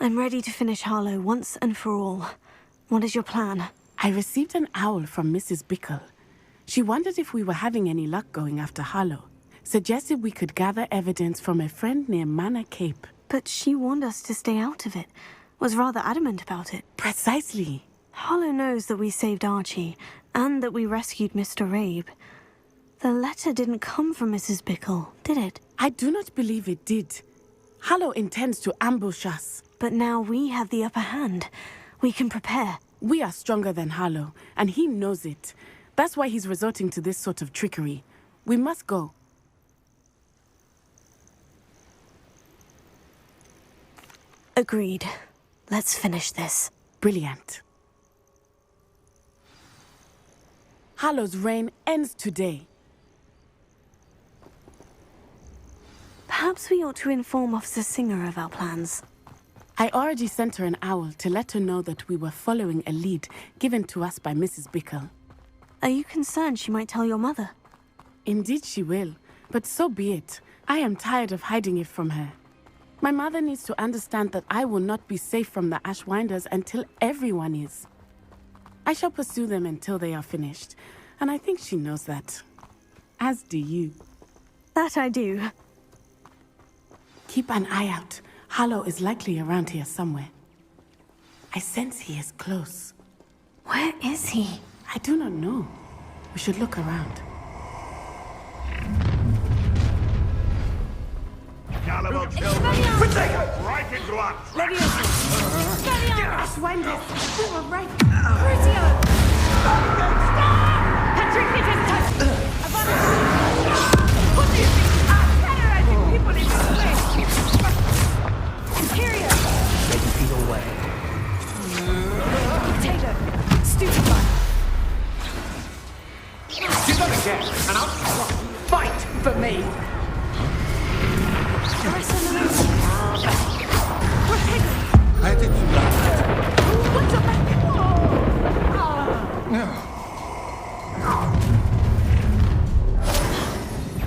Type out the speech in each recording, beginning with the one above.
I'm ready to finish Harlow once and for all. What is your plan? I received an owl from Mrs. Bickle. She wondered if we were having any luck going after Harlow. Suggested we could gather evidence from a friend near Manor Cape. But she warned us to stay out of it. Was rather adamant about it. Precisely. Harlow knows that we saved Archie, and that we rescued Mr. Rabe. The letter didn't come from Mrs. Bickle, did it? I do not believe it did. Harlow intends to ambush us. But now we have the upper hand. We can prepare. We are stronger than Harlow, and he knows it. That's why he's resorting to this sort of trickery. We must go. Agreed. Let's finish this. Brilliant. Harlow's reign ends today. Perhaps we ought to inform Officer Singer of our plans. I already sent her an owl to let her know that we were following a lead given to us by Mrs. Bickle. Are you concerned she might tell your mother? Indeed she will, but so be it. I am tired of hiding it from her. My mother needs to understand that I will not be safe from the Ashwinders until everyone is. I shall pursue them until they are finished, and I think she knows that. As do you. That I do. Keep an eye out. Harlow is likely around here somewhere. I sense he is close. Where is he? I do not know. We should look around. Right into our track. Ashwinders! We were right! Crucio! Patrick, it is touched! What do you think? Terrorizing people in this place! Imperial! Making people away. Taylor! Stupefy! Do that again, and I'll fight for me! The rest of the room! We're taken! Where did you land? What's up?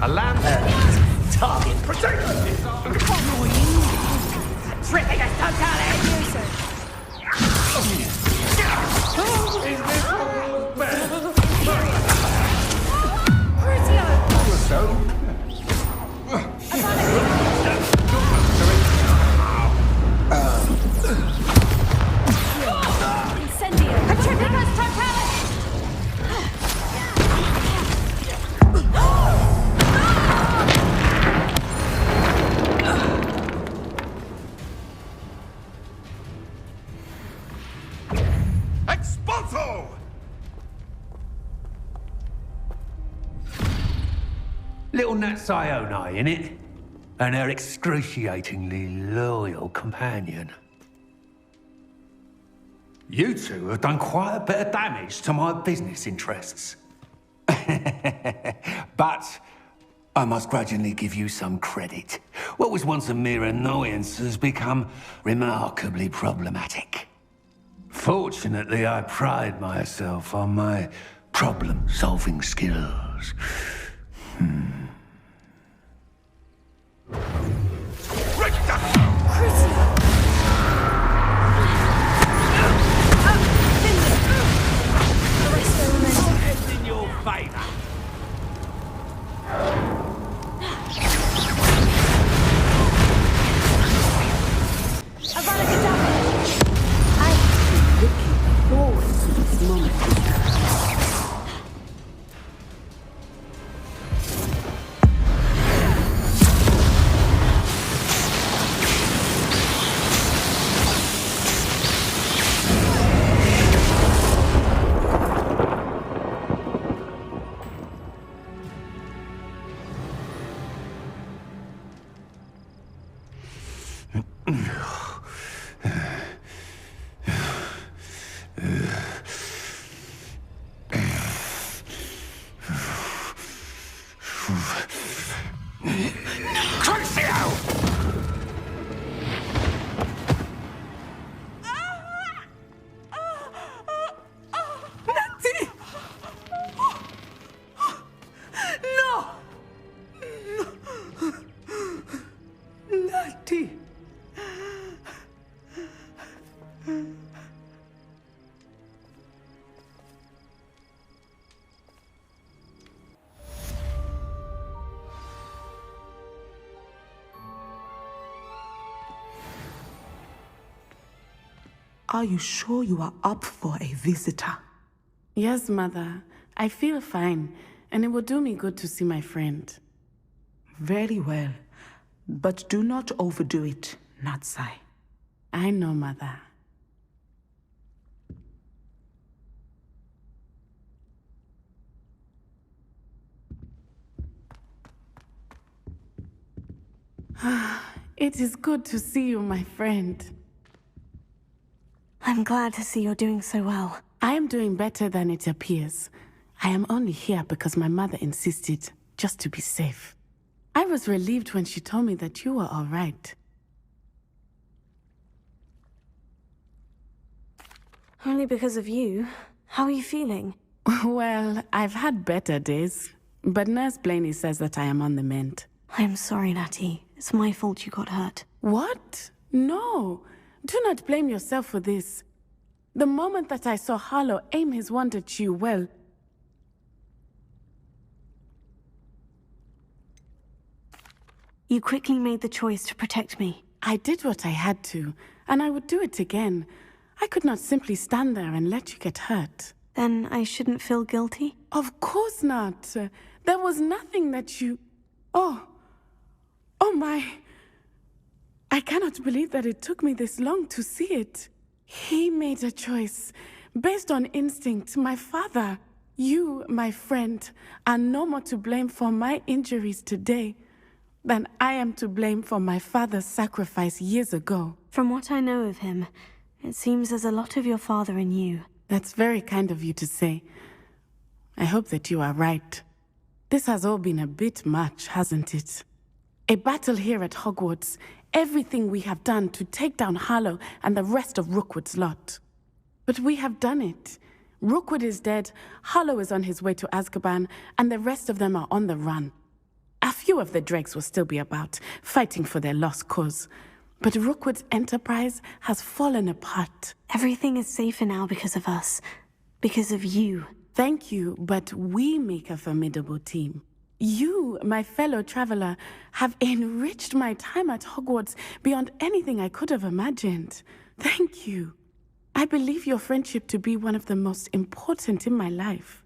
A lamb. Target. Protect us! Tripping us totally! Yes, sir. Crucio! So? Incendio! Tripping us totally! Expulso! Little Nat Sione, innit? And her excruciatingly loyal companion. You two have done quite a bit of damage to my business interests. But I must grudgingly give you some credit. What was once a mere annoyance has become remarkably problematic. Fortunately, I pride myself on my problem-solving skills. In your favor. Looking forward to this moment. Are you sure you are up for a visitor? Yes, Mother. I feel fine, and it will do me good to see my friend. Very well. But do not overdo it, Natsai. I know, Mother. It is good to see you, my friend. I'm glad to see you're doing so well. I am doing better than it appears. I am only here because my mother insisted, just to be safe. I was relieved when she told me that you were all right. Only because of you. How are you feeling? Well, I've had better days, but Nurse Blaney says that I am on the mend. I'm sorry, Natty. It's my fault you got hurt. What? No. Do not blame yourself for this. The moment that I saw Harlow aim his wand at you, well... You quickly made the choice to protect me. I did what I had to, and I would do it again. I could not simply stand there and let you get hurt. Then I shouldn't feel guilty? Of course not. There was nothing that you... Oh my... I cannot believe that it took me this long to see it. He made a choice, based on instinct. My father, you, my friend, are no more to blame for my injuries today than I am to blame for my father's sacrifice years ago. From what I know of him, it seems there's a lot of your father in you. That's very kind of you to say. I hope that you are right. This has all been a bit much, hasn't it? A battle here at Hogwarts, everything we have done to take down Harlow and the rest of Rookwood's lot. But we have done it. Rookwood is dead, Harlow is on his way to Azkaban, and the rest of them are on the run. A few of the dregs will still be about, fighting for their lost cause. But Rookwood's enterprise has fallen apart. Everything is safer now because of us. Because of you. Thank you, but we make a formidable team. You, my fellow traveler, have enriched my time at Hogwarts beyond anything I could have imagined. Thank you. I believe your friendship to be one of the most important in my life.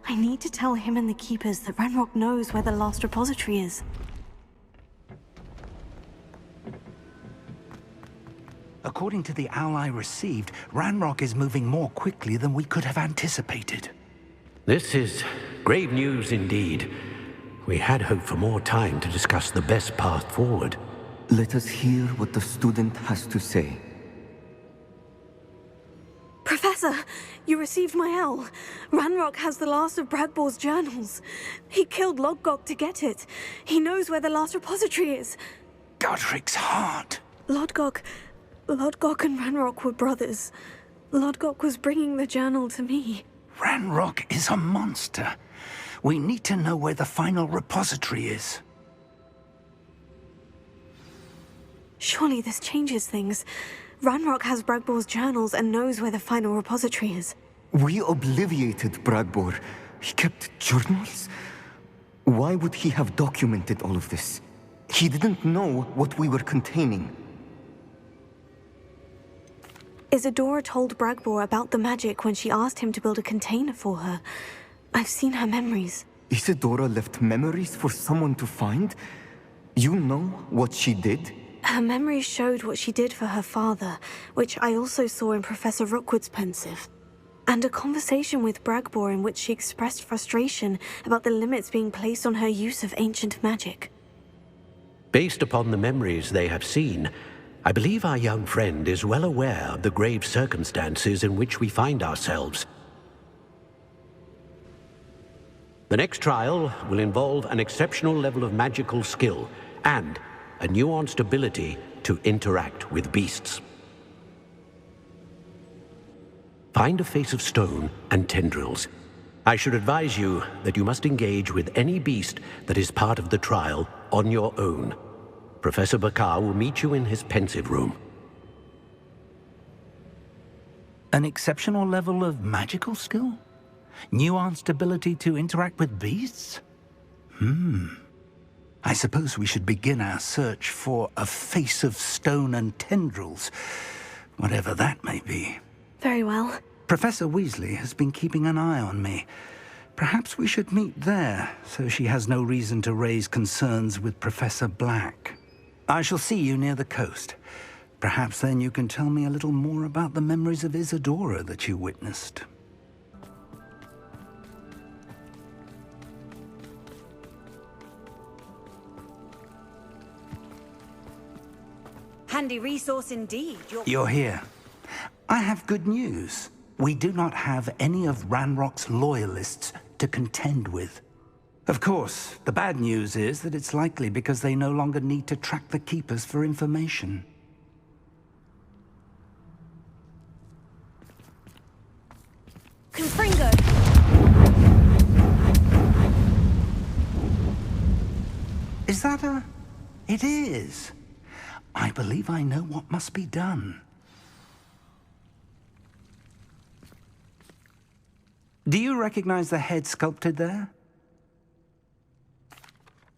I need to tell him and the Keepers that Ranrock knows where the last repository is. According to the owl I received, Ranrock is moving more quickly than we could have anticipated. This is grave news indeed. We had hoped for more time to discuss the best path forward. Let us hear what the student has to say. Professor, you received my L. Ranrock has the last of Bradbor's journals. He killed Lodgok to get it. He knows where the last repository is. Godric's heart. Lodgok and Ranrock were brothers. Lodgok was bringing the journal to me. Ranrock is a monster. We need to know where the final repository is. Surely this changes things. Ranrock has Bradbor's journals and knows where the final repository is. We obliviated Bradbor. He kept journals? Why would he have documented all of this? He didn't know what we were containing. Isadora told Bradbor about the magic when she asked him to build a container for her. I've seen her memories. Isadora left memories for someone to find? You know what she did? Her memories showed what she did for her father, which I also saw in Professor Rookwood's pensive. And a conversation with Bradbor in which she expressed frustration about the limits being placed on her use of ancient magic. Based upon the memories they have seen, I believe our young friend is well aware of the grave circumstances in which we find ourselves. The next trial will involve an exceptional level of magical skill and a nuanced ability to interact with beasts. Find a face of stone and tendrils. I should advise you that you must engage with any beast that is part of the trial on your own. Professor Bakar will meet you in his pensive room. An exceptional level of magical skill? Nuanced ability to interact with beasts? I suppose we should begin our search for a face of stone and tendrils. whatever that may be. Very well. Professor Weasley has been keeping an eye on me. Perhaps we should meet there, so she has no reason to raise concerns with Professor Black. I shall see you near the coast. Perhaps then you can tell me a little more about the memories of Isadora that you witnessed. Handy resource indeed. You're here. I have good news. We do not have any of Ranrock's loyalists to contend with. Of course, the bad news is that it's likely because they no longer need to track the Keepers for information. Confringo! Is that a... It is. I believe I know what must be done. Do you recognize the head sculpted there?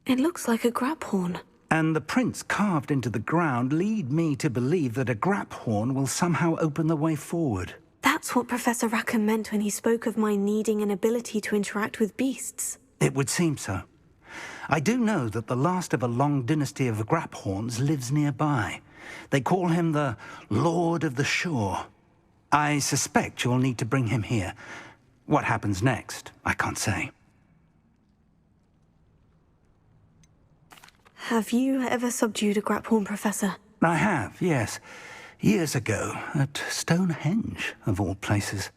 It looks like a grab horn. And the prints carved into the ground lead me to believe that a grap horn will somehow open the way forward. That's what Professor Rackham meant when he spoke of my needing an ability to interact with beasts. It would seem so. I do know that the last of a long dynasty of grap horns lives nearby. They call him the Lord of the Shore. I suspect you'll need to bring him here. What happens next, I can't say. Have you ever subdued a grap horn, Professor? I have, yes. Years ago, at Stonehenge, of all places.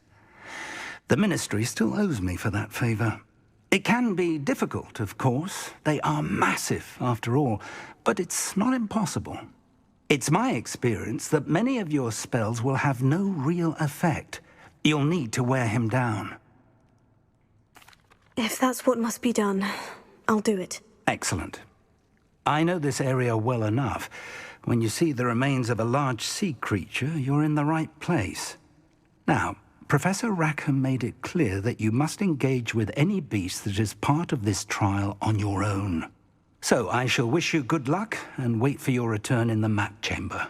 The Ministry still owes me for that favor. It can be difficult, of course. They are massive, after all, but it's not impossible. It's my experience that many of your spells will have no real effect. You'll need to wear him down. If that's what must be done, I'll do it. Excellent. I know this area well enough. When you see the remains of a large sea creature, you're in the right place. Now, Professor Rackham made it clear that you must engage with any beast that is part of this trial on your own. So I shall wish you good luck and wait for your return in the map chamber.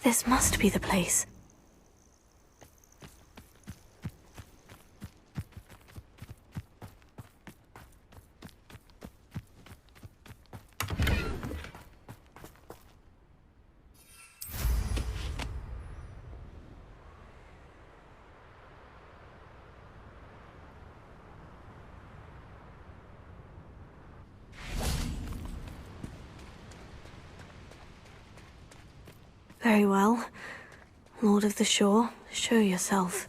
This must be the place. Very well. Lord of the Shore, show yourself.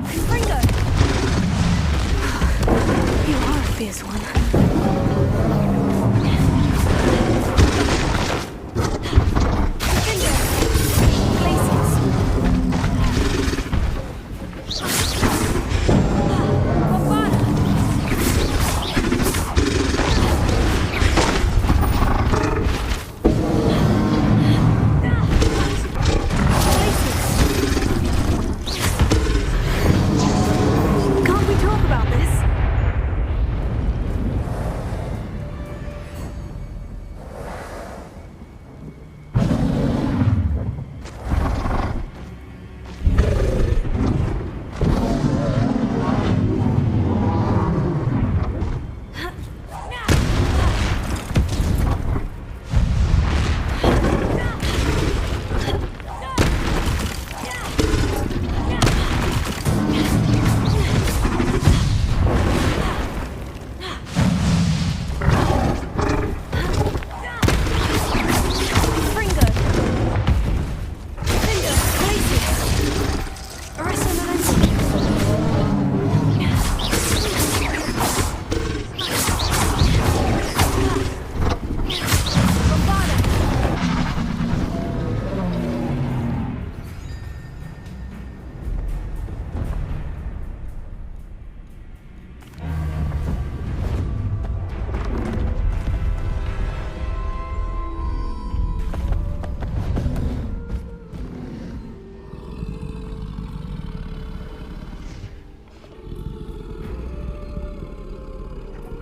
Confringo! You are a fierce one.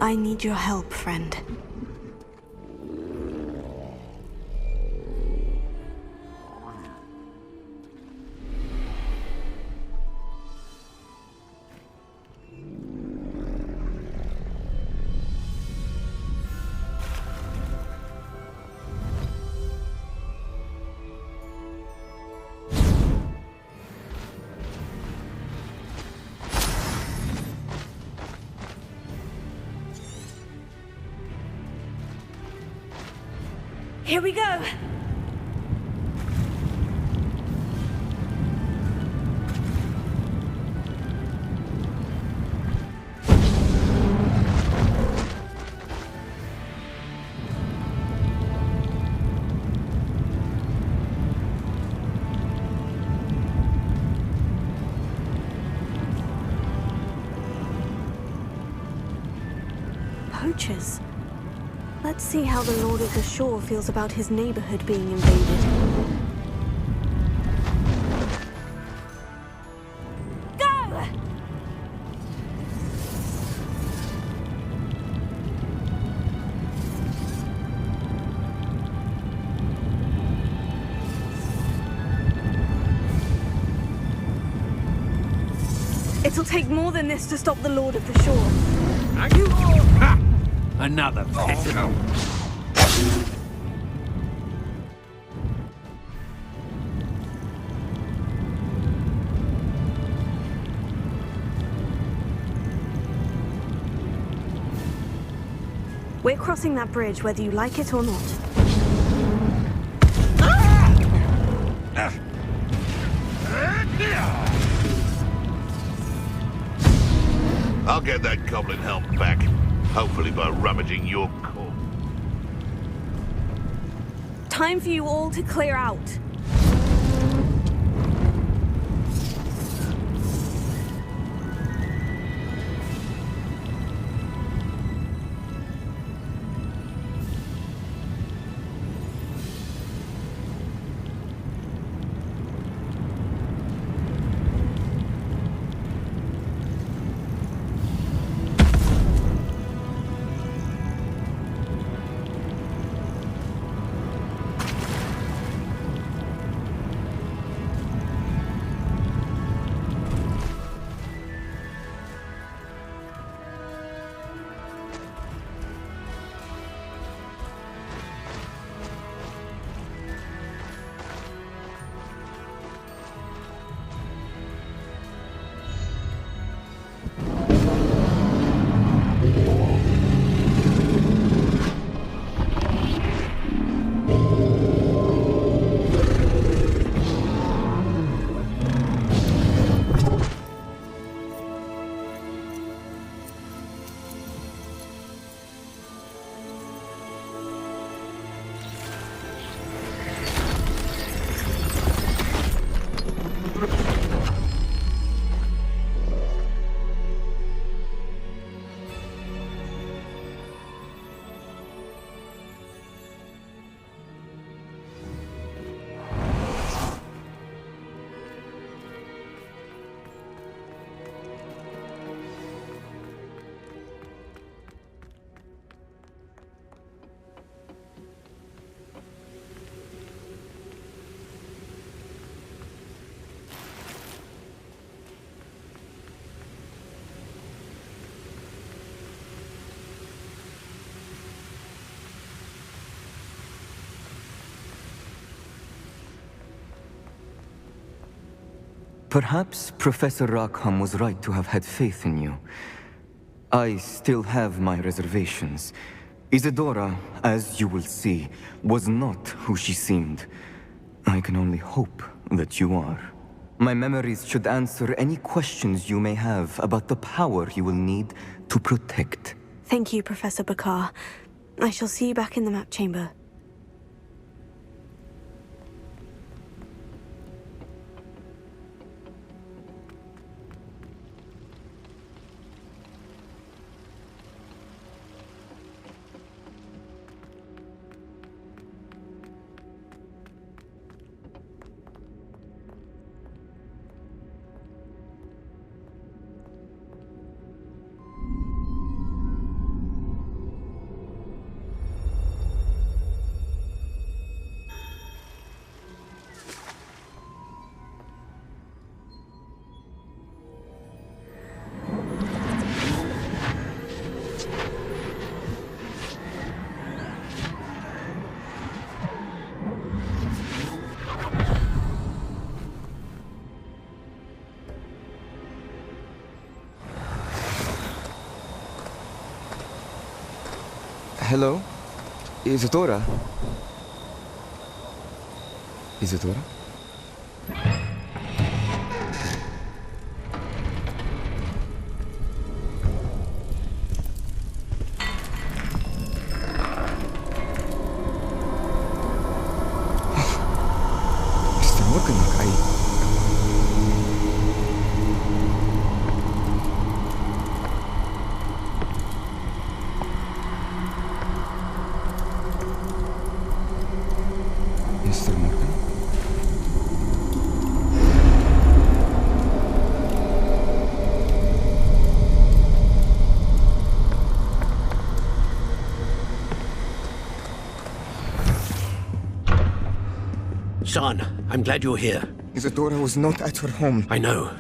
I need your help, friend. Here we go! Poachers. Let's see how the Lord of the Shore feels about his neighborhood being invaded. Go! It'll take more than this to stop the Lord of the Shore. Ha! Another peasant. We're crossing that bridge whether you like it or not. I'll get that goblin helm back. Hopefully by rummaging your corpse. Time for you all to clear out. Perhaps Professor Rackham was right to have had faith in you. I still have my reservations. Isadora, as you will see, was not who she seemed. I can only hope that you are. My memories should answer any questions you may have about the power you will need to protect. Thank you, Professor Bakar. I shall see you back in the map chamber. Hello? Isadora? Isadora? Mr. Morgan, Mr. Morgan? Son, I'm glad you're here. Isadora was not at her home. I know.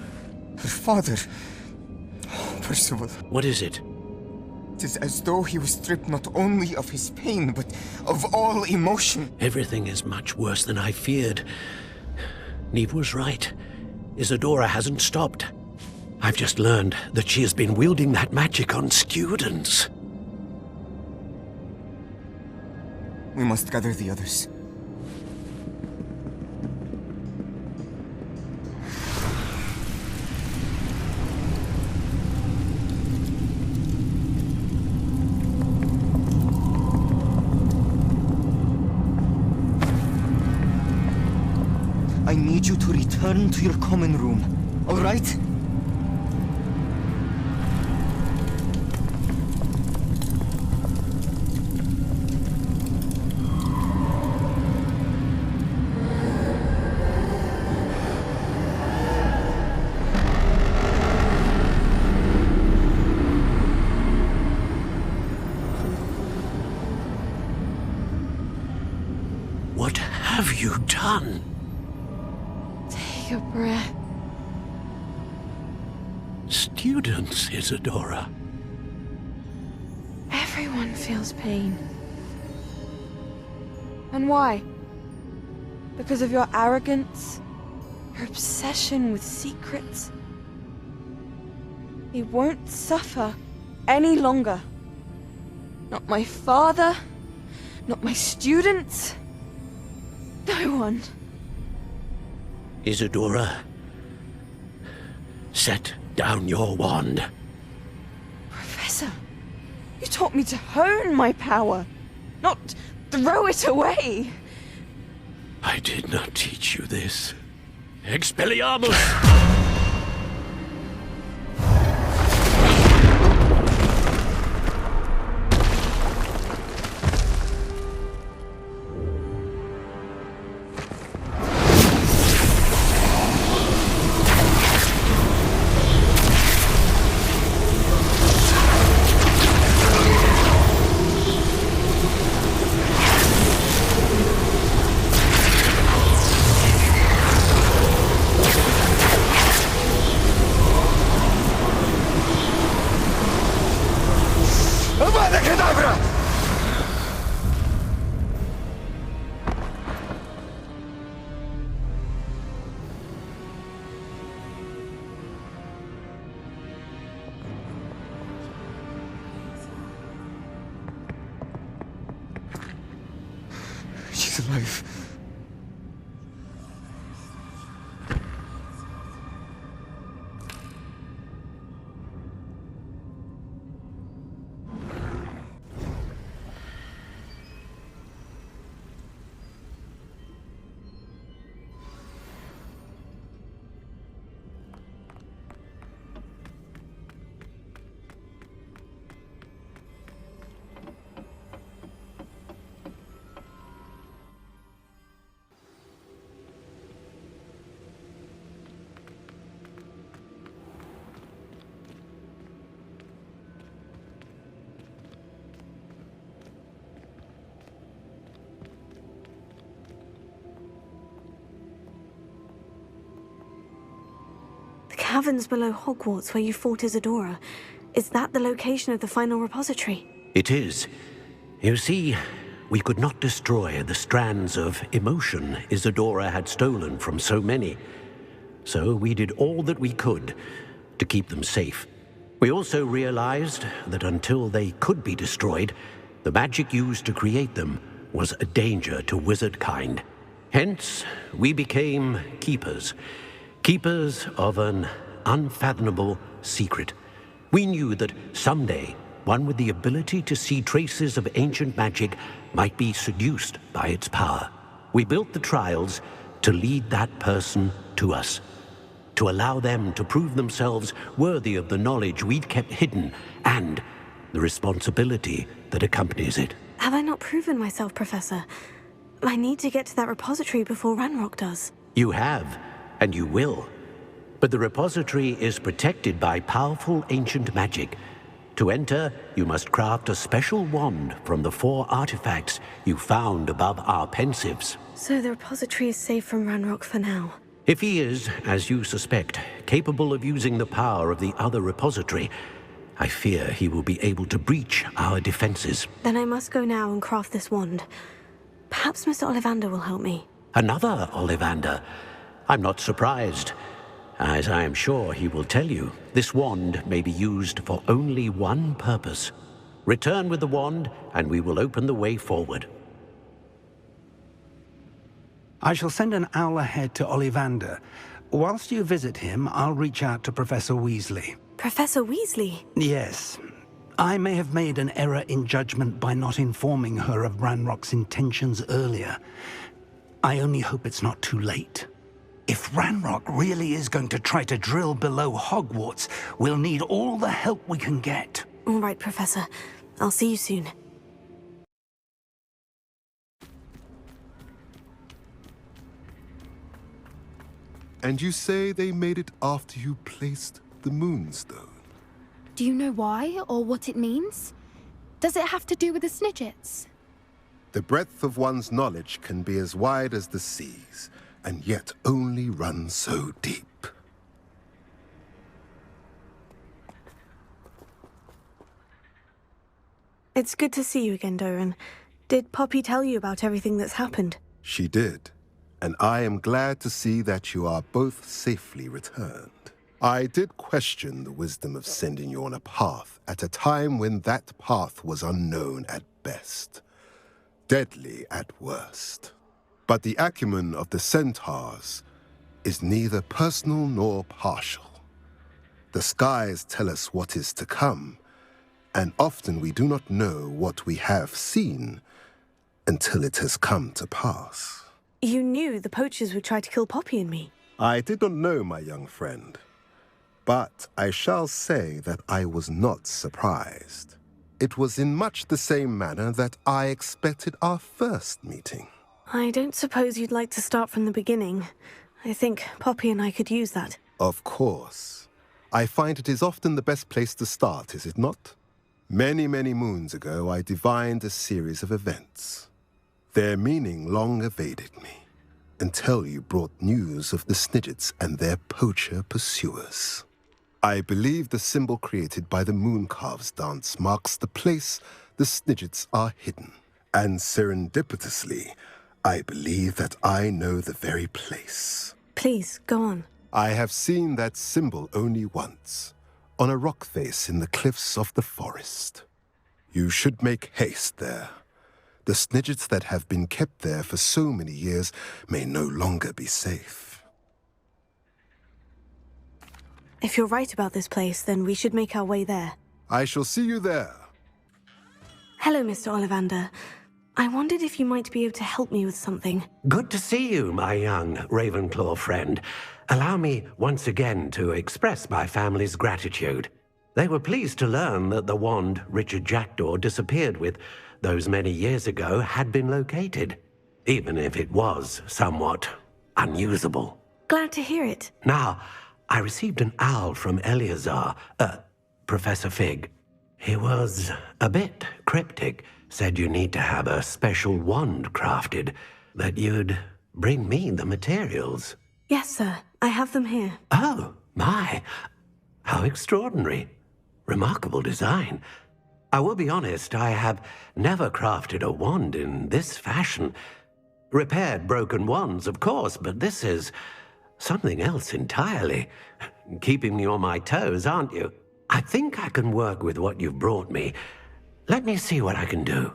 Her father... Percival. What is it? It is as though he was stripped not only of his pain, but of all emotion. Everything is much worse than I feared. Neve was right. Isadora hasn't stopped. I've just learned that she has been wielding that magic on students. We must gather the others. I need you to return to your common room, all right? What have you done? Take a breath. Students, Isadora. Everyone feels pain. And why? Because of your arrogance? Your obsession with secrets? He won't suffer any longer. Not my father, not my students, no one. Isadora, set down your wand. Professor, you taught me to hone my power, not throw it away. I did not teach you this. Expelliarmus! She's alive. Caverns below Hogwarts where you fought Isadora. Is that the location of the final repository? It is. You see, we could not destroy the strands of emotion Isadora had stolen from so many. So we did all that we could to keep them safe. We also realized that until they could be destroyed, The magic used to create them was a danger to wizard kind. Hence, we became keepers. Keepers of an unfathomable secret. We knew that someday, one with the ability to see traces of ancient magic might be seduced by its power. We built the trials to lead that person to us, to allow them to prove themselves worthy of the knowledge we'd kept hidden and the responsibility that accompanies it. Have I not proven myself, Professor? I need to get to that repository before Ranrock does. You have, and you will. But the repository is protected by powerful ancient magic. To enter, you must craft a special wand from the 4 artifacts you found above our pensives. So the repository is safe from Ranrock for now. If he is, as you suspect, capable of using the power of the other repository, I fear he will be able to breach our defenses. Then I must go now and craft this wand. Perhaps Mr. Ollivander will help me. Another Ollivander? I'm not surprised. As I am sure he will tell you, this wand may be used for only one purpose. Return with the wand, and we will open the way forward. I shall send an owl ahead to Ollivander. Whilst you visit him, I'll reach out to Professor Weasley. Professor Weasley? Yes. I may have made an error in judgment by not informing her of Ranrock's intentions earlier. I only hope it's not too late. If Ranrock really is going to try to drill below Hogwarts, we'll need all the help we can get. All right, Professor. I'll see you soon. And you say they made it after you placed the Moonstone? Do you know why, or what it means? Does it have to do with the Snidgets? The breadth of one's knowledge can be as wide as the seas, and yet only run so deep. It's good to see you again, Doran. Did Poppy tell you about everything that's happened? She did, and I am glad to see that you are both safely returned. I did question the wisdom of sending you on a path at a time when that path was unknown at best, deadly at worst. But the acumen of the centaurs is neither personal nor partial. The skies tell us what is to come, and often we do not know what we have seen until it has come to pass. You knew the poachers would try to kill Poppy and me. I did not know, my young friend, but I shall say that I was not surprised. It was in much the same manner that I expected our first meeting. I don't suppose you'd like to start from the beginning. I think Poppy and I could use that. Of course. I find it is often the best place to start, is it not? Many, many moons ago, I divined a series of events. Their meaning long evaded me, until you brought news of the Snidgets and their poacher pursuers. I believe the symbol created by the Mooncarves dance marks the place the Snidgets are hidden. And serendipitously, I believe that I know the very place. Please, go on. I have seen that symbol only once, on a rock face in the cliffs of the forest. You should make haste there. The Snidgets that have been kept there for so many years may no longer be safe. If you're right about this place, then we should make our way there. I shall see you there. Hello, Mr. Ollivander. I wondered if you might be able to help me with something. Good to see you, my young Ravenclaw friend. Allow me once again to express my family's gratitude. They were pleased to learn that the wand Richard Jackdaw disappeared with those many years ago had been located, even if it was somewhat unusable. Glad to hear it. Now, I received an owl from Eleazar, Professor Fig. He was a bit cryptic, said you need to have a special wand crafted, that you'd bring me the materials. Yes, sir. I have them here. Oh, my. How extraordinary. Remarkable design. I will be honest, I have never crafted a wand in this fashion. Repaired broken wands, of course, but this is something else entirely. Keeping me on my toes, aren't you? I think I can work with what you've brought me. Let me see what I can do.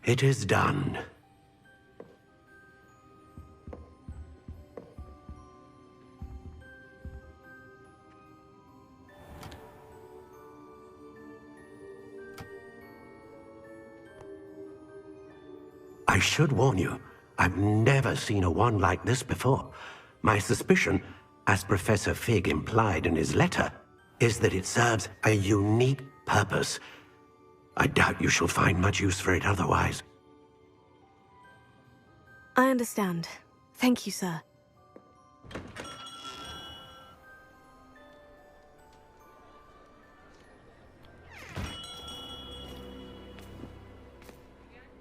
It is done. I should warn you, I've never seen a wand like this before. My suspicion, as Professor Fig implied in his letter, is that it serves a unique purpose. I doubt you shall find much use for it otherwise. I understand. Thank you, sir.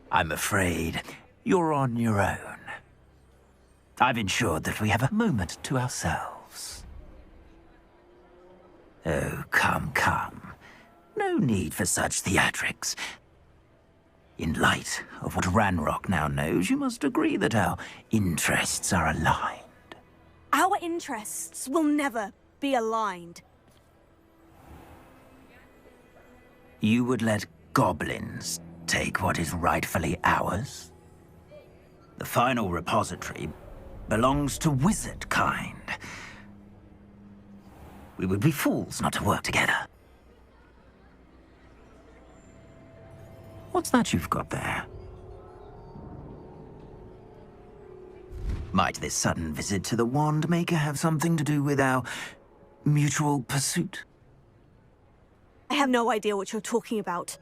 I'm afraid you're on your own. I've ensured that we have a moment to ourselves. Oh, come, come. No need for such theatrics. In light of what Ranrock now knows, you must agree that our interests are aligned. Our interests will never be aligned. You would let goblins take what is rightfully ours? The final repository belongs to wizard kind. We would be fools not to work together. What's that you've got there? Might this sudden visit to the Wand Maker have something to do with our mutual pursuit? I have no idea what you're talking about.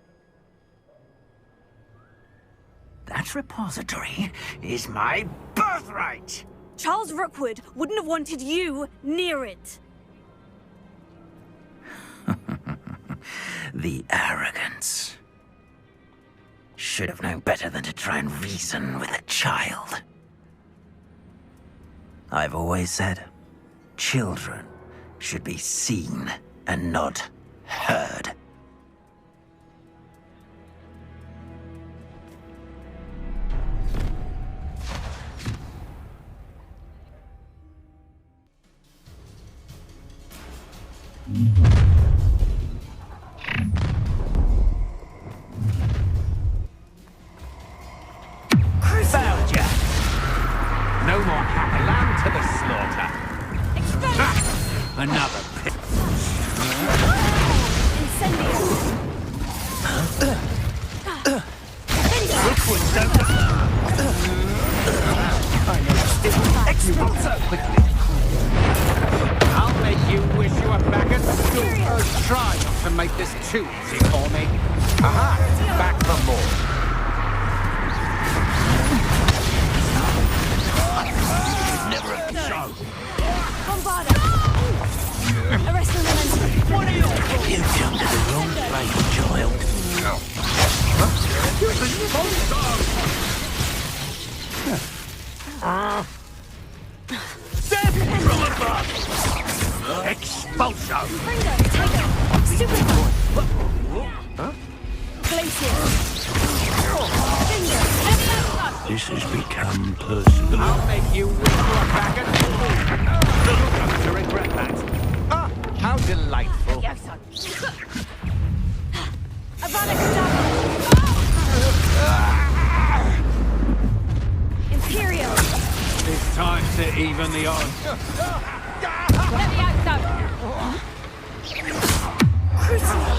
That repository is my birthright! Charles Rookwood wouldn't have wanted you near it. The arrogance. Should have known better than to try and reason with a child. I've always said, children should be seen and not heard. Found ya! No more happy lamb to the slaughter. Another pit. Rookwood don't... I know. Explode so quickly. I'll make you wish you were back at school. Try not to make this too easy for me. Aha! Back for more. Never a show. Bombarda! Arrest the momentum. What are you doing? You jumped to the wrong place, child. Death from above! Expulso! Ringo, Tiger, Super Boy. Huh? Glacier. Finger, This has become personal. I'll make you wish you were back at school. You'll come to regret that. Ah, how delightful. Avada Imperial. It's time to even the odds. Let me out, Crucible.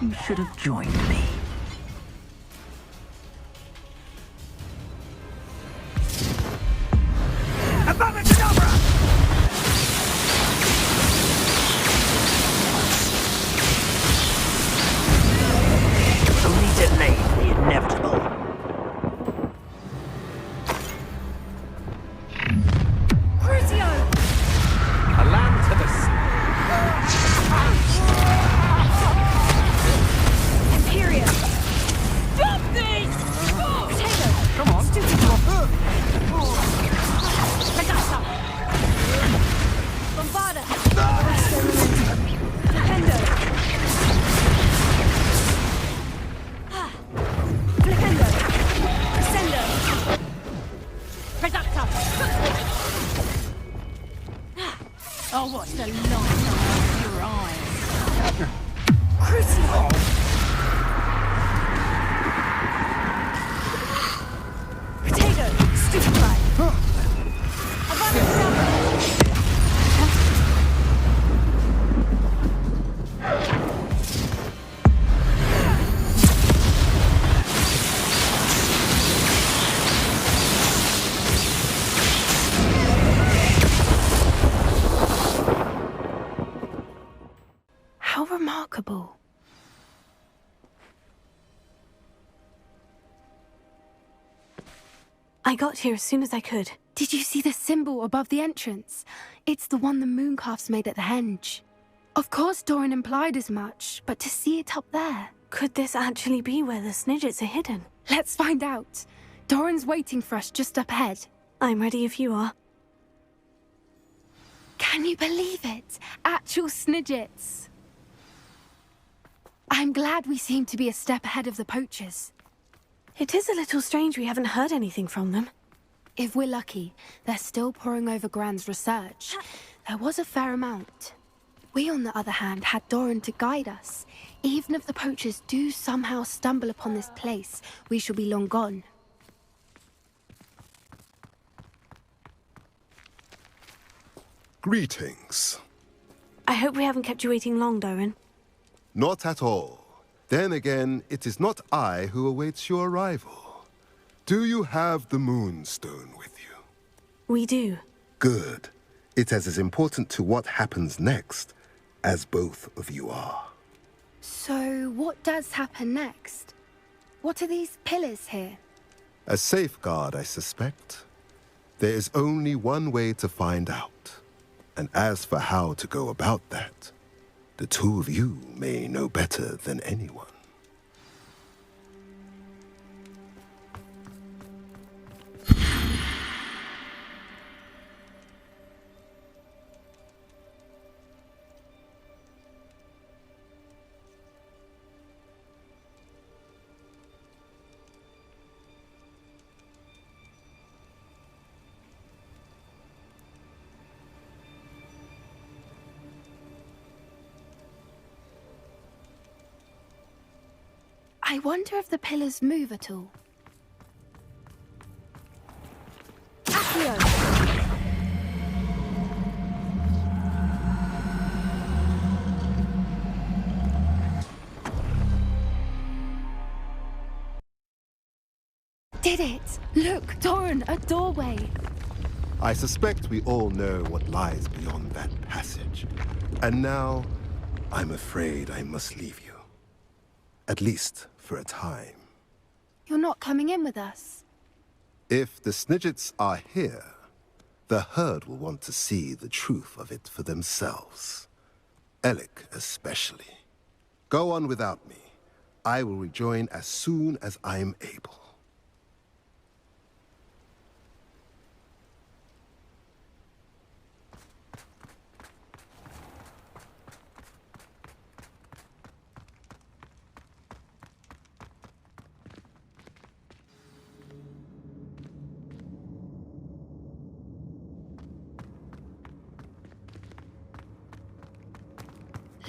You should have joined me. Above it, Cobra! Oh, what the light of your eyes. Crucible! Potato! Stupefy! How remarkable. I got here as soon as I could. Did you see the symbol above the entrance? It's the one the mooncalfs made at the henge. Of course Doran implied as much, but to see it up there... Could this actually be where the Snidgets are hidden? Let's find out. Doran's waiting for us just up ahead. I'm ready if you are. Can you believe it? Actual Snidgets. I'm glad we seem to be a step ahead of the poachers. It is a little strange we haven't heard anything from them. If we're lucky, they're still poring over Gran's research. There was a fair amount. We, on the other hand, had Doran to guide us. Even if the poachers do somehow stumble upon this place, we shall be long gone. Greetings. I hope we haven't kept you waiting long, Doran. Not at all. Then again, it is not I who awaits your arrival. Do you have the Moonstone with you? We do. Good. It is as important to what happens next as both of you are. So, what does happen next? What are these pillars here? A safeguard, I suspect. There is only one way to find out. And as for how to go about that, the two of you may know better than anyone. I wonder if the pillars move at all. Accio! Did it! Look, Doran, a doorway! I suspect we all know what lies beyond that passage. And now, I'm afraid I must leave you. At least for a time. You're not coming in with us. If the Snidgets are here, the herd will want to see the truth of it for themselves. Alec especially. Go on without me. I will rejoin as soon as I'm able.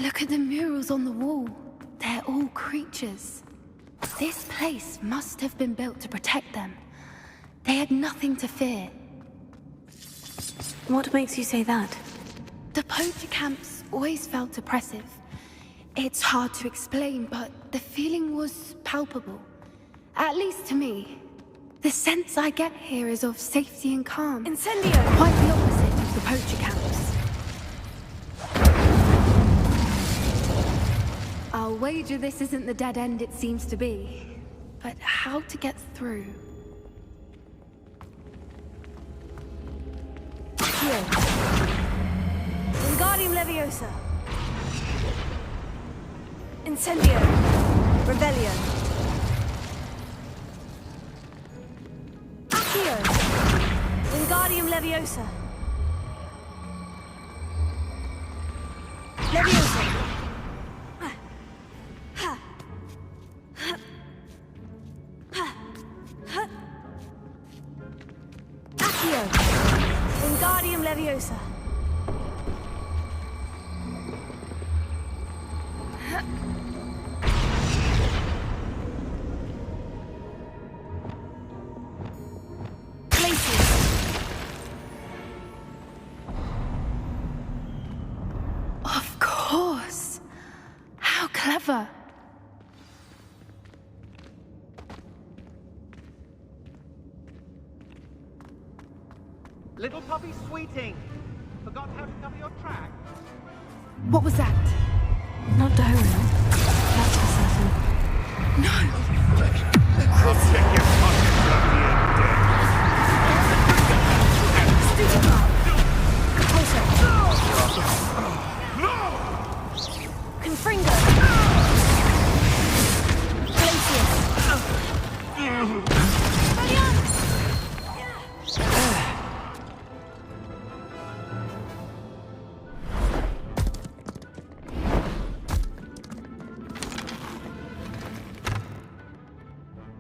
Look at the murals on the wall. They're all creatures. This place must have been built to protect them. They had nothing to fear. What makes you say that? The poacher camps always felt oppressive. It's hard to explain, but the feeling was palpable. At least to me. The sense I get here is of safety and calm. Incendio! Quite the opposite of the poacher camps. I'll wager this isn't the dead end it seems to be. But how to get through? Here. Wingardium Leviosa. Incendio. Rebellion. Accio. Wingardium Leviosa. Leviosa. Accio. Wingardium Leviosa. Never. Little puppy sweeting. Forgot how to cover your track? What was that? Not Doran. That's for certain. No! I'll check your pockets after you're dead. Repulsor. No! Confringo. Glacius.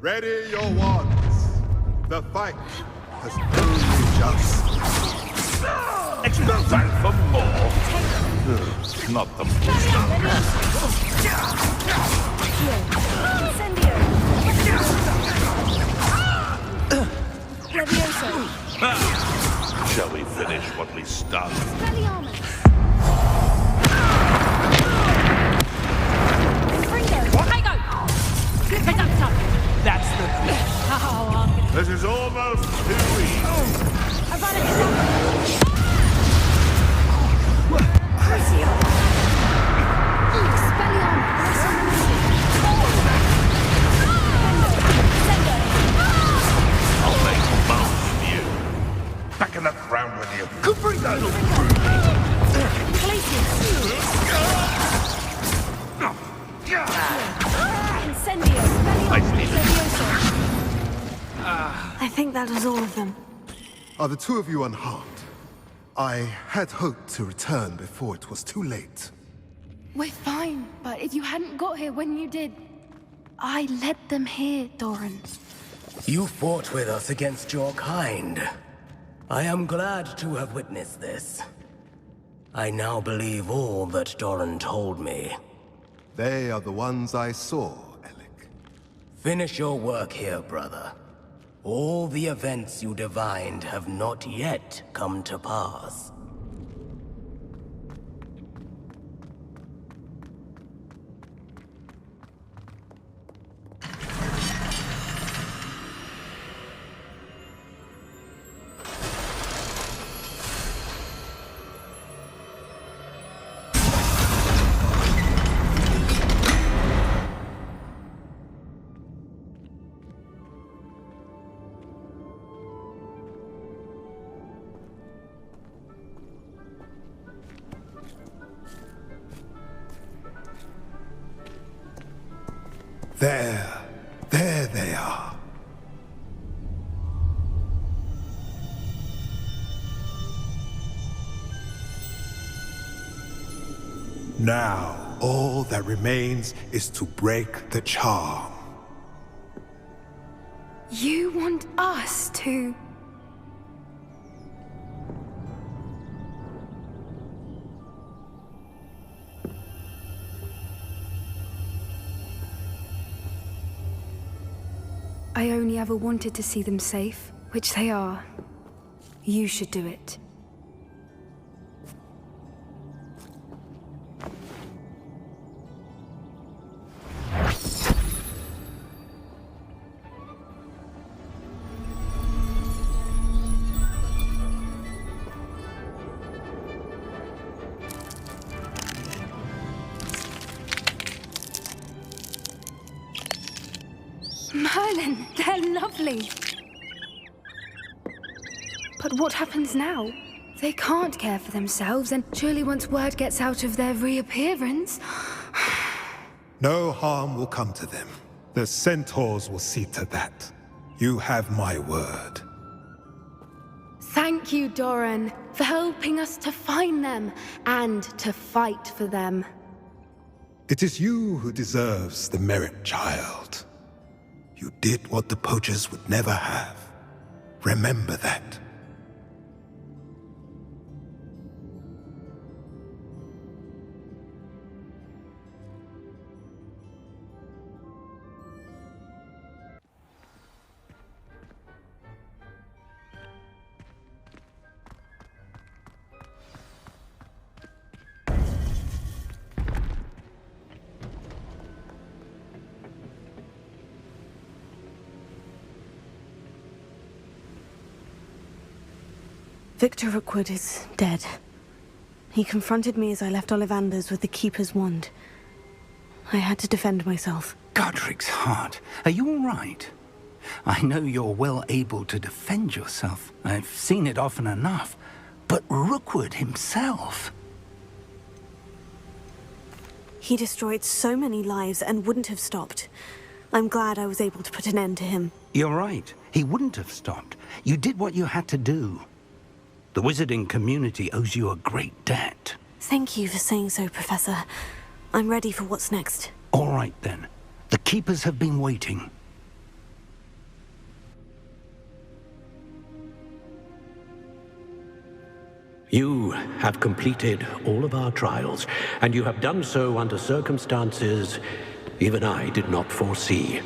Ready your wands. The fight has only just. Expel time for more. Not the Incendio. Levioso. Shall we finish what we started? Expelliarmus. Confringo. I go. Slip it up top. That's the... This is almost too easy. I've run it. Crucio. Expelliarmus. I'll make most of you. Back in the ground with you. Confringo! Glacius. Incendio. Levioso. I think that was all of them. Are the two of you unharmed? I had hoped to return before it was too late. We're fine, but if you hadn't got here when you did, I led them here, Doran. You fought with us against your kind. I am glad to have witnessed this. I now believe all that Doran told me. They are the ones I saw, Alec. Finish your work here, brother. All the events you divined have not yet come to pass. There they are. Now, all that remains is to break the charm. You want us to... I only ever wanted to see them safe, which they are. You should do it. Merlin, they're lovely. But what happens now? They can't care for themselves, and surely once word gets out of their reappearance... No harm will come to them. The centaurs will see to that. You have my word. Thank you, Doran, for helping us to find them and to fight for them. It is you who deserves the merit, child. You did what the poachers would never have. Remember that. Victor Rookwood is dead. He confronted me as I left Ollivander's with the Keeper's wand. I had to defend myself. Godric's heart. Are you all right? I know you're well able to defend yourself. I've seen it often enough. But Rookwood himself... He destroyed so many lives and wouldn't have stopped. I'm glad I was able to put an end to him. You're right. He wouldn't have stopped. You did what you had to do. The wizarding community owes you a great debt. Thank you for saying so, Professor. I'm ready for what's next. All right, then. The Keepers have been waiting. You have completed all of our trials, and you have done so under circumstances even I did not foresee.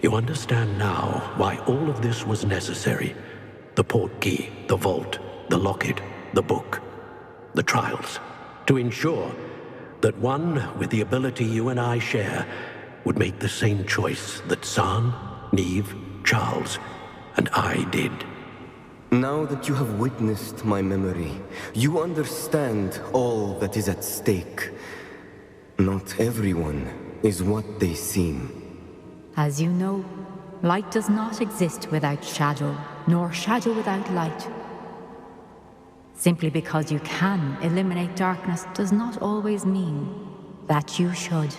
You understand now why all of this was necessary. The portkey, the vault, the locket, the book, the trials. To ensure that one with the ability you and I share would make the same choice that San, Neve, Charles, and I did. Now that you have witnessed my memory, you understand all that is at stake. Not everyone is what they seem. As you know, light does not exist without shadow, nor shadow without light. Simply because you can eliminate darkness does not always mean that you should.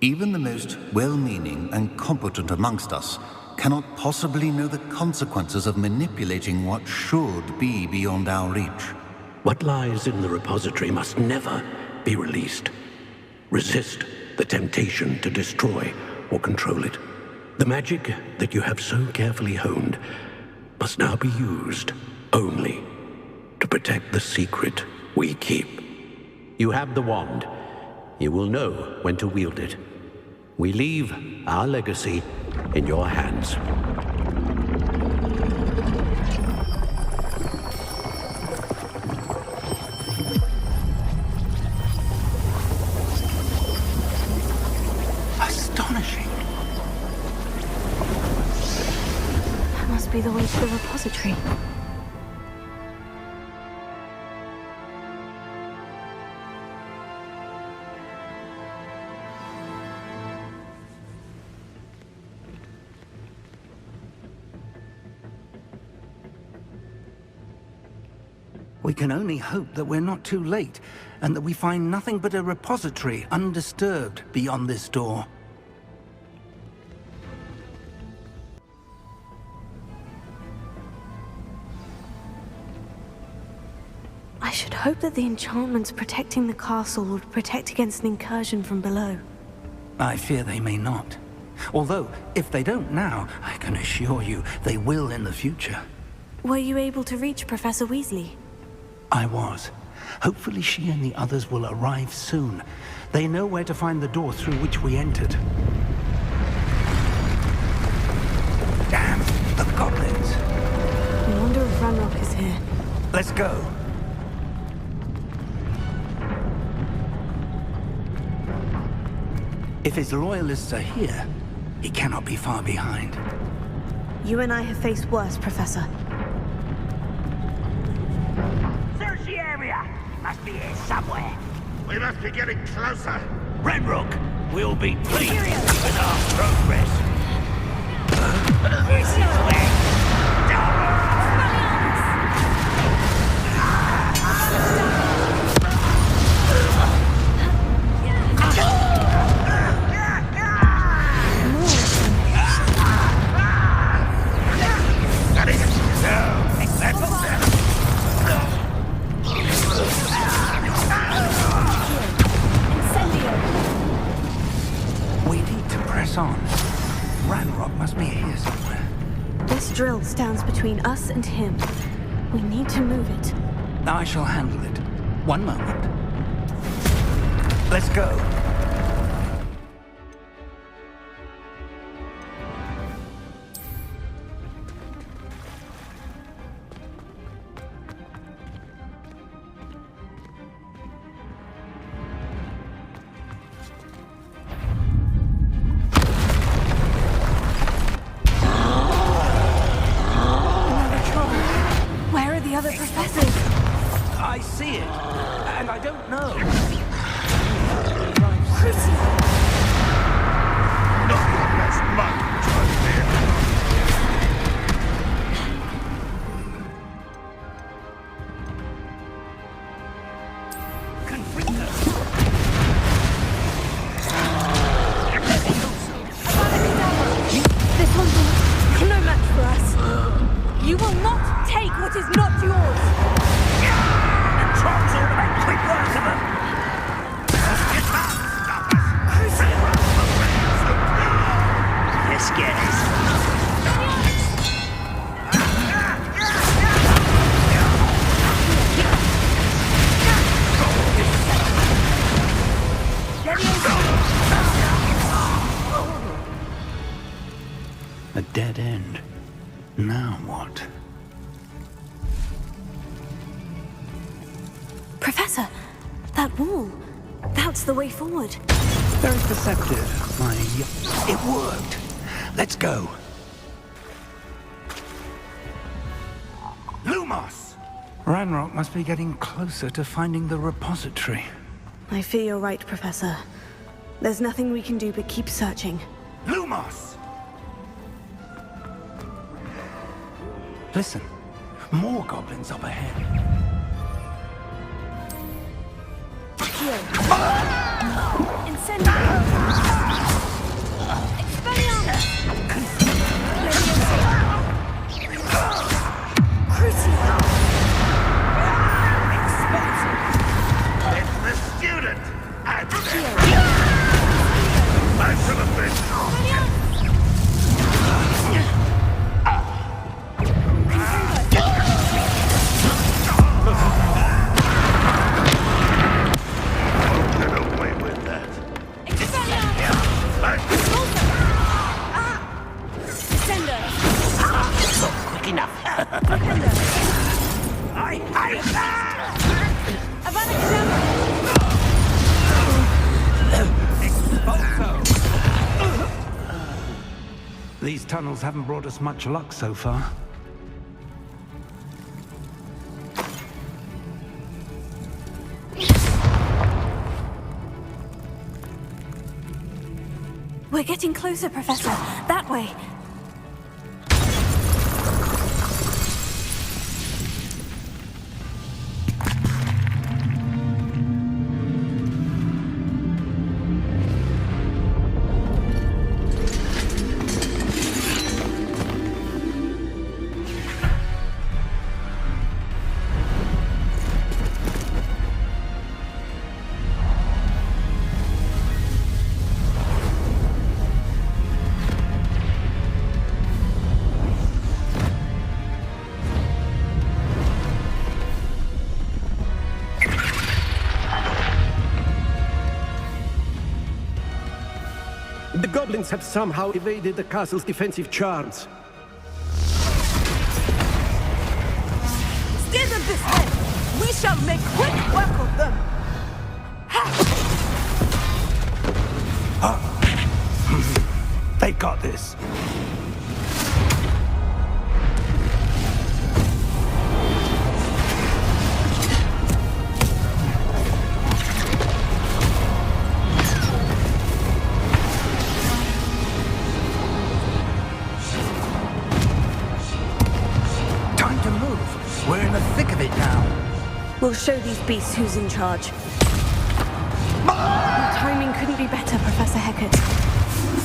Even the most well-meaning and competent amongst us cannot possibly know the consequences of manipulating what should be beyond our reach. What lies in the repository must never be released. Resist the temptation to destroy or control it. The magic that you have so carefully honed must now be used only to protect the secret we keep. You have the wand. You will know when to wield it. We leave our legacy in your hands. Astonishing. That must be the way to the repository. We can only hope that we're not too late, and that we find nothing but a repository undisturbed beyond this door. I should hope that the enchantments protecting the castle would protect against an incursion from below. I fear they may not. Although, if they don't now, I can assure you they will in the future. Were you able to reach Professor Weasley? I was. Hopefully she and the others will arrive soon. They know where to find the door through which we entered. Damn, the goblins! I wonder if Ranrock is here. Let's go. If his loyalists are here, he cannot be far behind. You and I have faced worse, Professor. Search the area! Must be here somewhere. We must be getting closer. Ranrock will be pleased with our progress. This is where... We need to press on. Ranrock must be here somewhere. This drill stands between us and him. We need to move it. I shall handle it. One moment. Let's go. Where are the other professors? And I don't know. Not your best monk, Judge Bear. This one's no match for us. You will not take what is not yours. The trolls ought to make quick work of them. Let's get it. A dead end. Now what? Professor, that wall. That's the way forward. Very perceptive, It worked. Let's go. Lumos! Ranrock must be getting closer to finding the repository. I fear you're right, Professor. There's nothing we can do but keep searching. Lumos! Listen, more goblins up ahead. It's the student! I should have been... Get away with that. Not quick enough. I hate that! These tunnels haven't brought us much luck so far. We're getting closer, Professor. That way. The goblins have somehow evaded the castle's defensive charms. Steer them this way. We shall make quick work of them. They've got this. Time to move. We're in the thick of it now. We'll show these beasts who's in charge. Your timing couldn't be better, Professor Hecat.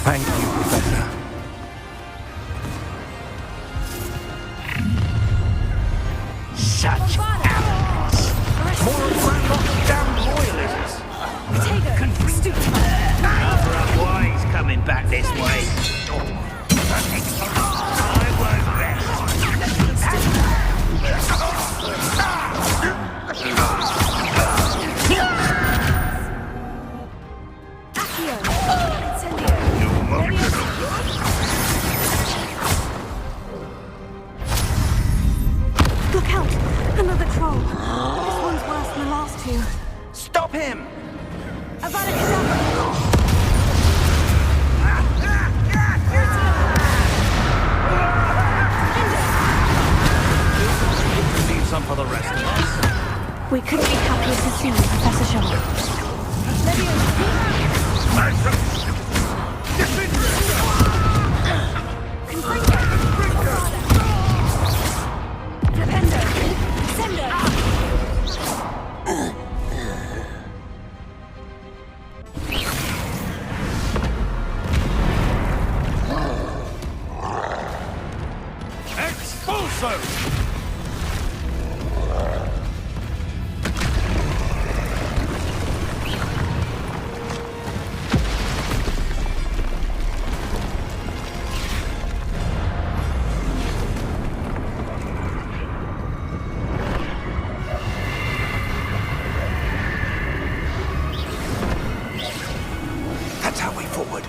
Thank you, Professor. Such arrogance. More of Ranrock's damn loyalists. Other wise coming back this way. I won't rest. Look out! Another troll. This one's worse than the last two. Stop him! Leave some for the rest of us. We couldn't be happier eager to see Professor Sharp. That's our way forward.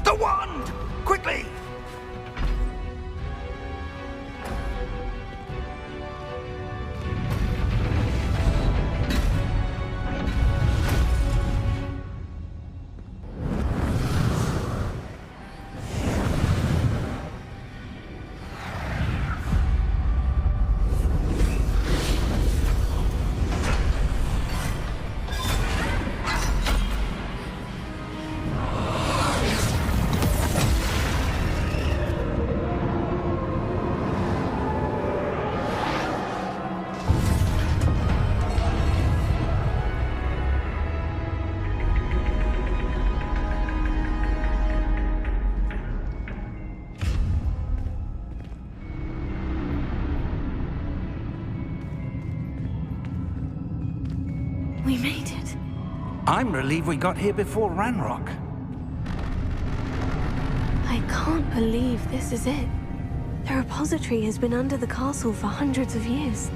The wand! Quickly! We made it. I'm relieved we got here before Ranrock. I can't believe this is it. The repository has been under the castle for hundreds of years.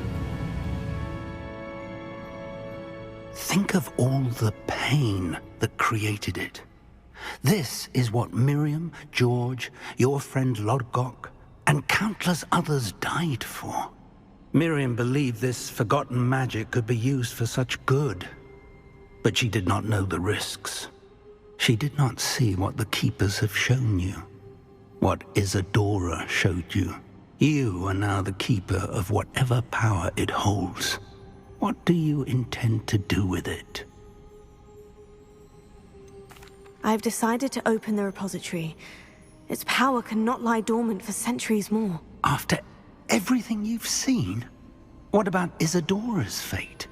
Think of all the pain that created it. This is what Miriam, George, your friend Lodgok, and countless others died for. Miriam believed this forgotten magic could be used for such good, but she did not know the risks. She did not see what the Keepers have shown you, what Isadora showed you. You are now the Keeper of whatever power it holds. What do you intend to do with it? I've decided to open the repository. Its power cannot lie dormant for centuries more. After everything you've seen? What about Isadora's fate?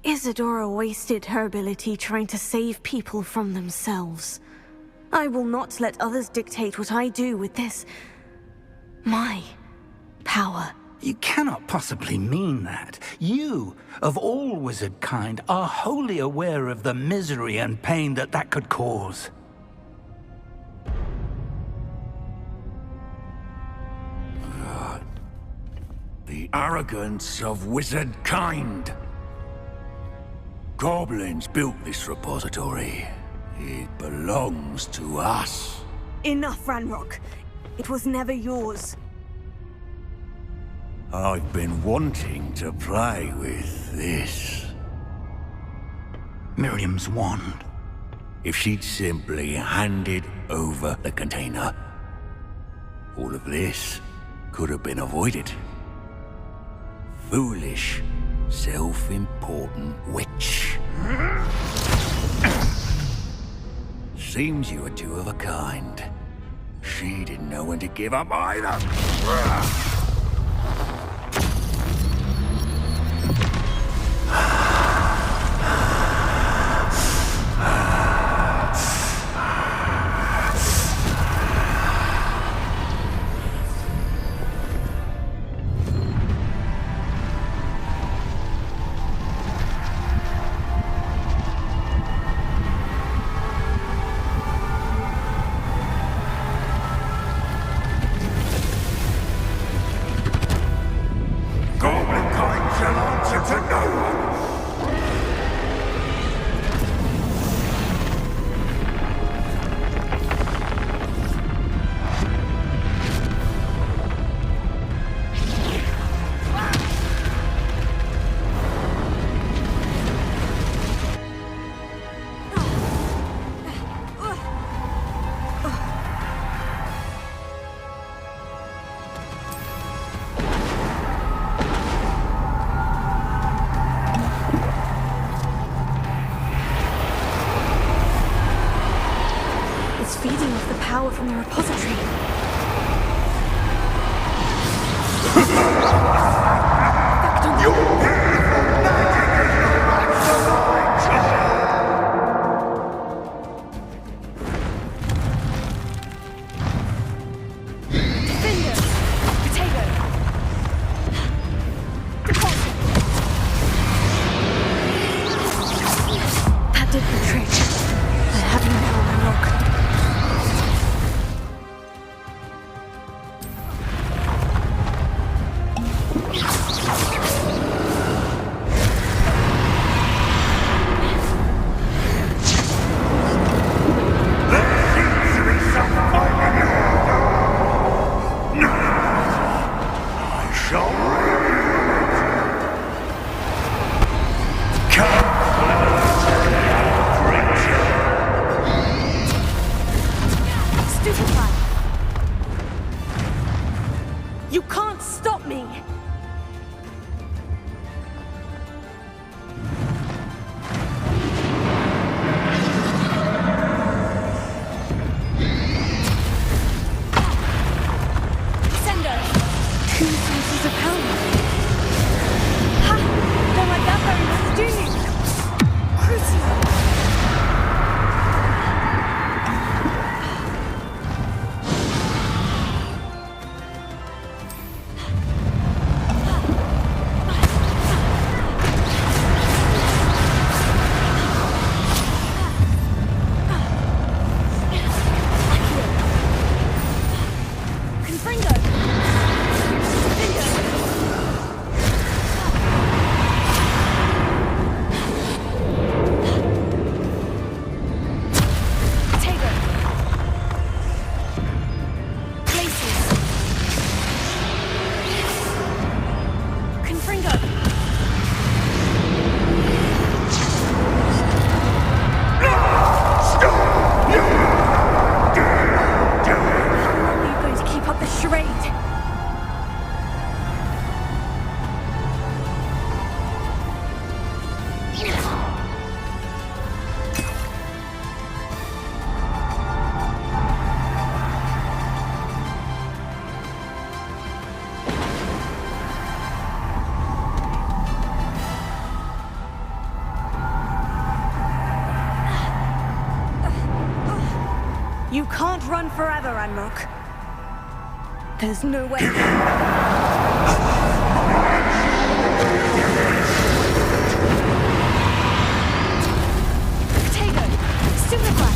Isadora wasted her ability trying to save people from themselves. I will not let others dictate what I do with this... my power. You cannot possibly mean that. You, of all wizard kind, are wholly aware of the misery and pain that could cause. The arrogance of wizard kind. Goblins built this repository. It belongs to us. Enough, Ranrock. It was never yours. I've been wanting to play with this. Miriam's wand. If she'd simply handed over the container, all of this could have been avoided. Foolish, self-important witch. Seems you were two of a kind. She didn't know when to give up either. power from the repository. That did the trick. I have you now, Ranrock. You can't stop me! Sendo! 2 sources of power. Ha! Don't like that very much, do you? Crucio! You can't run forever, Ranrock. There's no way. Potato! Superfly!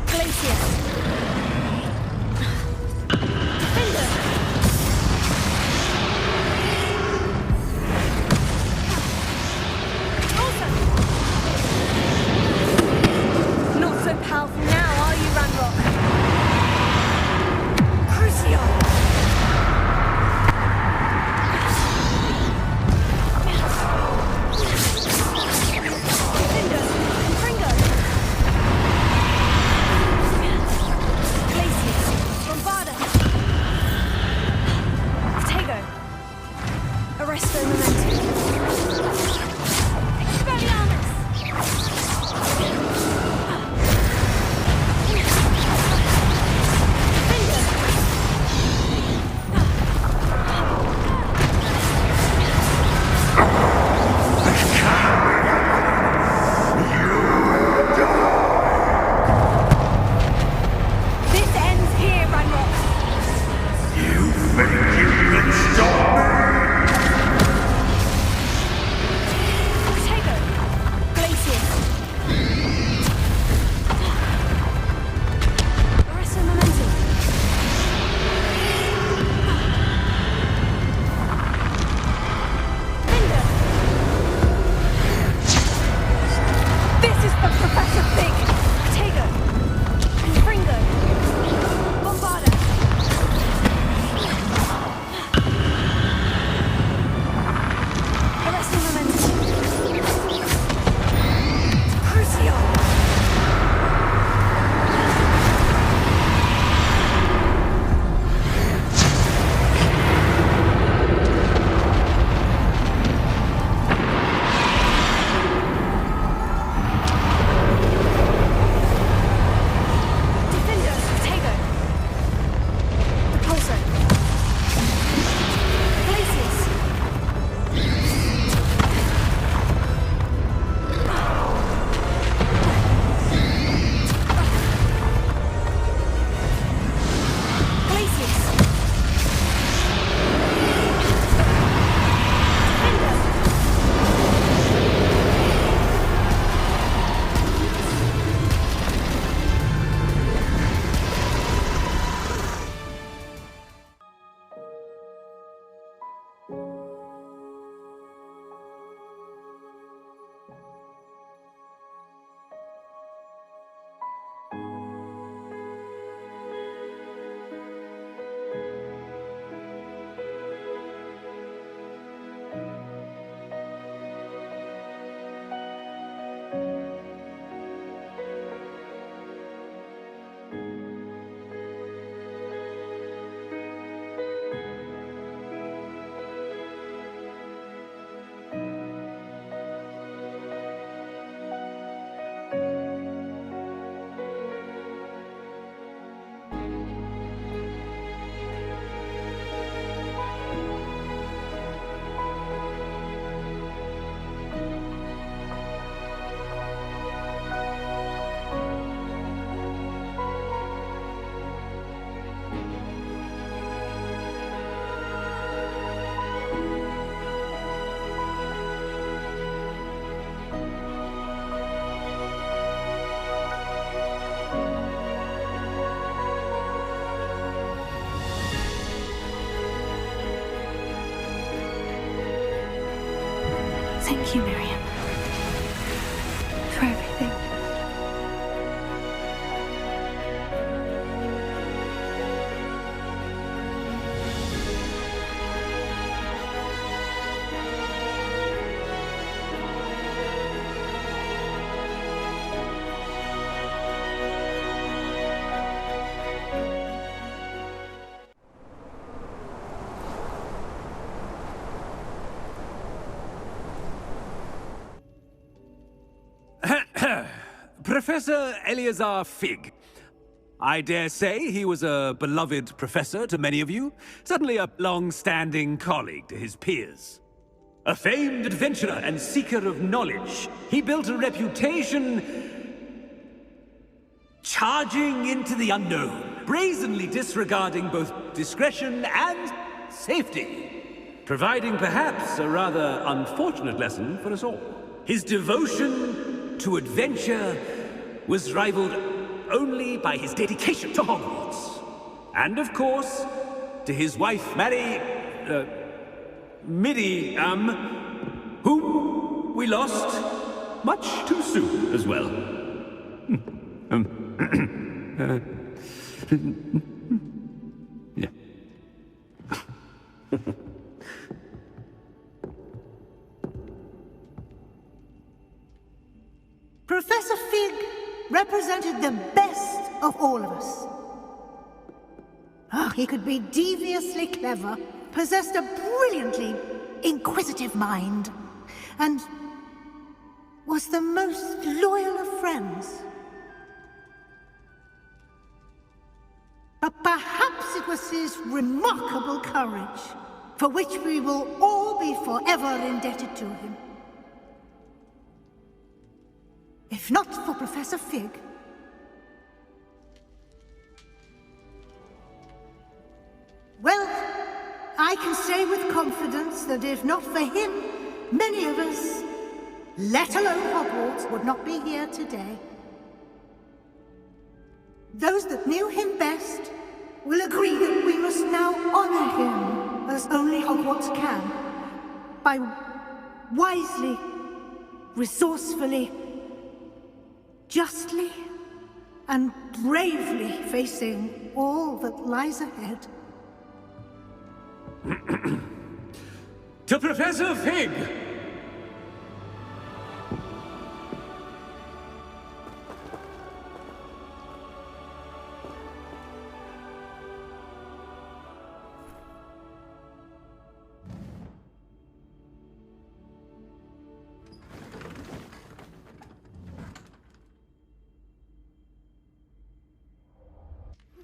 Glacier! Defender! Awesome! Not so powerful now, are you, Ranrock? Crucio! Thank you, Miriam, for everything. Professor Eleazar Fig. I dare say he was a beloved professor to many of you, certainly a long-standing colleague to his peers. A famed adventurer and seeker of knowledge, he built a reputation charging into the unknown, brazenly disregarding both discretion and safety, providing perhaps a rather unfortunate lesson for us all. His devotion to adventure was rivaled only by his dedication to Hogwarts. And of course, to his wife, Miriam, whom we lost much too soon as well. Yeah. Professor Fig represented the best of all of us. He could be deviously clever, possessed a brilliantly inquisitive mind, and was the most loyal of friends. But perhaps it was his remarkable courage, for which we will all be forever indebted to him. If not for Professor Fig, well, I can say with confidence that if not for him, many of us, let alone Hogwarts, would not be here today. Those that knew him best will agree that we must now honor him as only Hogwarts can, by wisely, resourcefully, justly and bravely facing all that lies ahead. To Professor Fig,